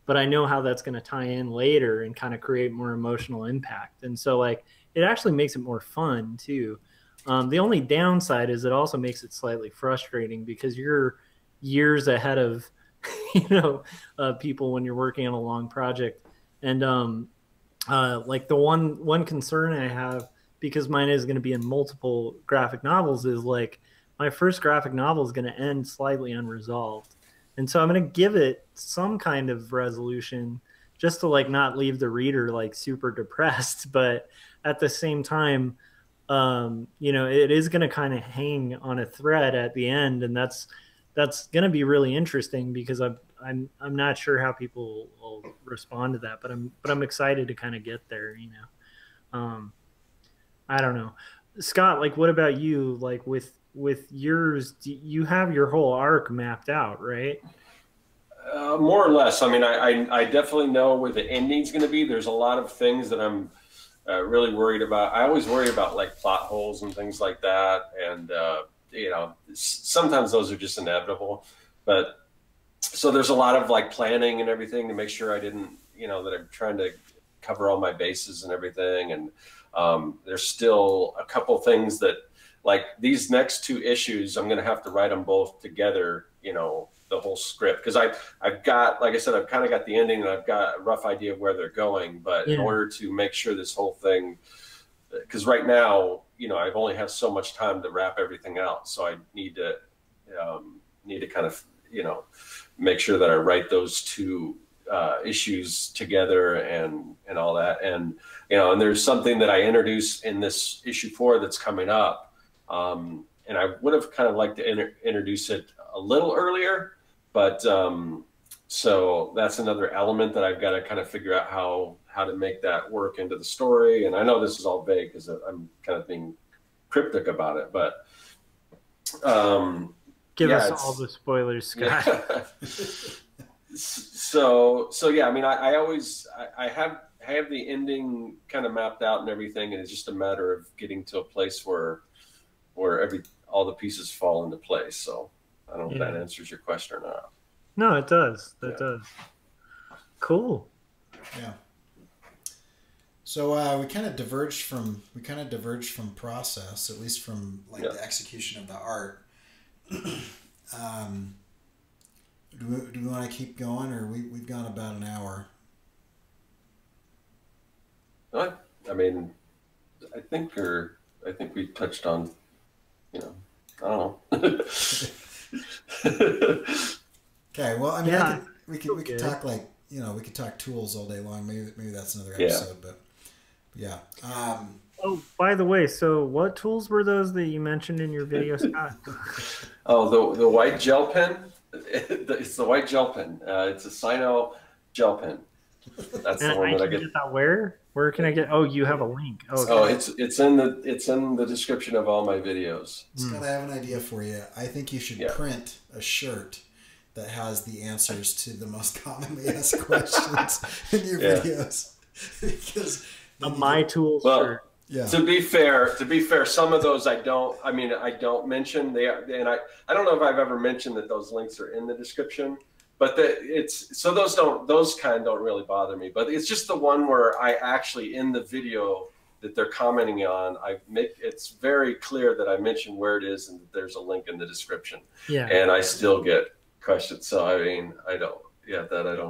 Speaker 3: but I know how that's going to tie in later and kind of create more emotional impact. And so like it actually makes it more fun too. The only downside is it also makes it slightly frustrating because you're years ahead of people when you're working on a long project. And like the one concern I have, because mine is going to be in multiple graphic novels, is like my first graphic novel is going to end slightly unresolved. And so I'm going to give it some kind of resolution just to like not leave the reader like super depressed. But at the same time, it is going to kind of hang on a thread at the end. And that's going to be really interesting because I'm not sure how people will respond to that, but I'm excited to kind of get there, I don't know. Scott, like, what about you? Like with yours, you have your whole arc mapped out, right?
Speaker 1: More or less. I mean, I definitely know where the ending's going to be. There's a lot of things that I'm really worried about. I always worry about like plot holes and things like that. And, sometimes those are just inevitable. But so there's a lot of like planning and everything to make sure I didn't, that I'm trying to cover all my bases and everything. And there's still a couple things that, like these next two issues, I'm going to have to write them both together, the whole script. Because I've got, like I said, I've kind of got the ending and I've got a rough idea of where they're going. But in order to make sure this whole thing, because right now, I've only have so much time to wrap everything out. So I need to kind of, make sure that I write those two issues together and all that. And, and there's something that I introduce in this issue 4 that's coming up. And I would have kind of liked to introduce it a little earlier, but so that's another element that I've got to kind of figure out how to make that work into the story. And I know this is all vague because I'm kind of being cryptic about it, but
Speaker 3: give us all the spoilers, Scott.
Speaker 1: Yeah. So yeah, I mean, I have the ending kind of mapped out and everything, and it's just a matter of getting to a place where all the pieces fall into place. So I don't know if that answers your question or not.
Speaker 3: No, it does. That does. Cool.
Speaker 2: Yeah. So we kind of diverged from process, at least from like the execution of the art. Do we want to keep going, or we've gone about an hour?
Speaker 1: I mean, I think we touched on, I don't know.
Speaker 2: Okay, well, I mean, we could talk like, we could talk tools all day long. Maybe that's another episode, but yeah.
Speaker 3: Oh, by the way, so what tools were those that you mentioned in your video, Scott?
Speaker 1: Oh, the white gel pen. It's the white gel pen. It's a Sino gel pen. That's
Speaker 3: And
Speaker 1: the one
Speaker 3: I
Speaker 1: that I
Speaker 3: can
Speaker 1: get.
Speaker 3: get that where? Where can I get? Oh, you have a link. Oh,
Speaker 1: Oh,
Speaker 3: okay.
Speaker 1: it's in the description of all my videos.
Speaker 2: Scott, I have an idea for you. I think you should
Speaker 1: Yeah.
Speaker 2: print a shirt that has the answers to the most commonly asked questions in your videos. Because
Speaker 3: A My Tools
Speaker 1: Well,
Speaker 3: shirt.
Speaker 2: yeah.
Speaker 1: To be fair, some of those I don't mention. And I don't know if I've ever mentioned that those links are in the description, but those kind don't really bother me. But it's just the one where I actually, in the video that they're commenting on, it's very clear that I mention where it is and that there's a link in the description.
Speaker 3: Yeah.
Speaker 1: And I still get questions. So I mean, I don't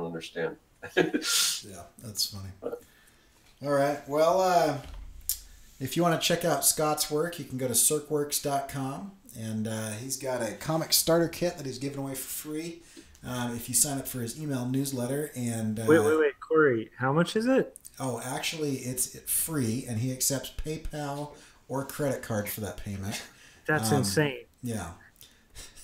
Speaker 1: understand.
Speaker 2: Yeah, that's funny. All right. Well, if you want to check out Scott's work, you can go to serkworks.com, and he's got a comic starter kit that he's giving away for free if you sign up for his email newsletter. And
Speaker 3: Wait, Cory, how much is it?
Speaker 2: Oh, actually, it's free, and he accepts PayPal or credit card for that payment.
Speaker 3: That's insane.
Speaker 2: Yeah.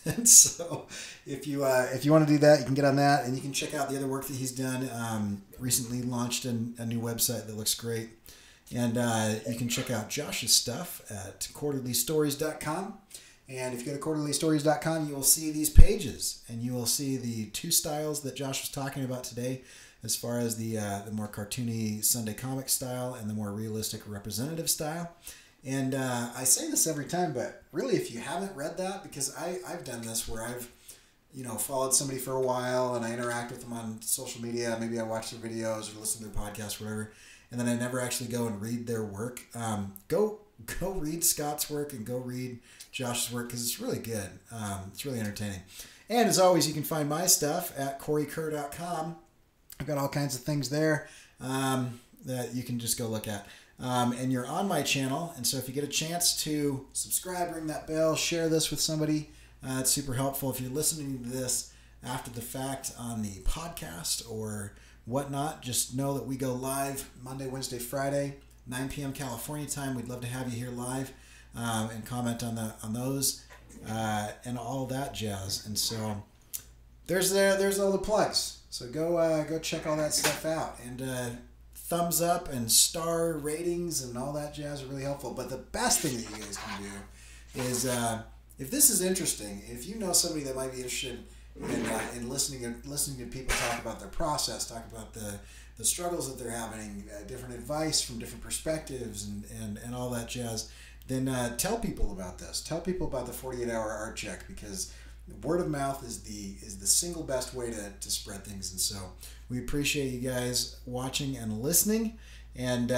Speaker 2: And so, if you want to do that, you can get on that, and you can check out the other work that he's done. Recently launched a new website that looks great. And you can check out Josh's stuff at quarterlystories.com. And if you go to quarterlystories.com, you will see these pages, and you will see the two styles that Josh was talking about today, as far as the more cartoony Sunday comic style and the more realistic representative style. And I say this every time, but really, if you haven't read that, because I've done this where I've followed somebody for a while, and I interact with them on social media. Maybe I watch their videos or listen to their podcast, whatever. And then I never actually go and read their work. Go read Scott's work and go read Josh's work, because it's really good. It's really entertaining. And as always, you can find my stuff at corykerr.com. I've got all kinds of things there that you can just go look at. And you're on my channel, and so if you get a chance to subscribe, ring that bell, share this with somebody, it's super helpful. If you're listening to this after the fact on the podcast or whatnot, just know that we go live Monday, Wednesday, Friday, 9 p.m. California time. We'd love to have you here live and comment on those and all that jazz. And so there's all the plugs. So go check all that stuff out, and thumbs up and star ratings and all that jazz are really helpful. But the best thing that you guys can do is if this is interesting, if you know somebody that might be interested in listening to people talk about their process, talk about the struggles that they're having, different advice from different perspectives, and all that jazz, then tell people about this. Tell people about the 48-hour art check, because word of mouth is the single best way to spread things. And so we appreciate you guys watching and listening, and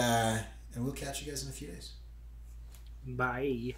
Speaker 2: we'll catch you guys in a few days.
Speaker 3: Bye.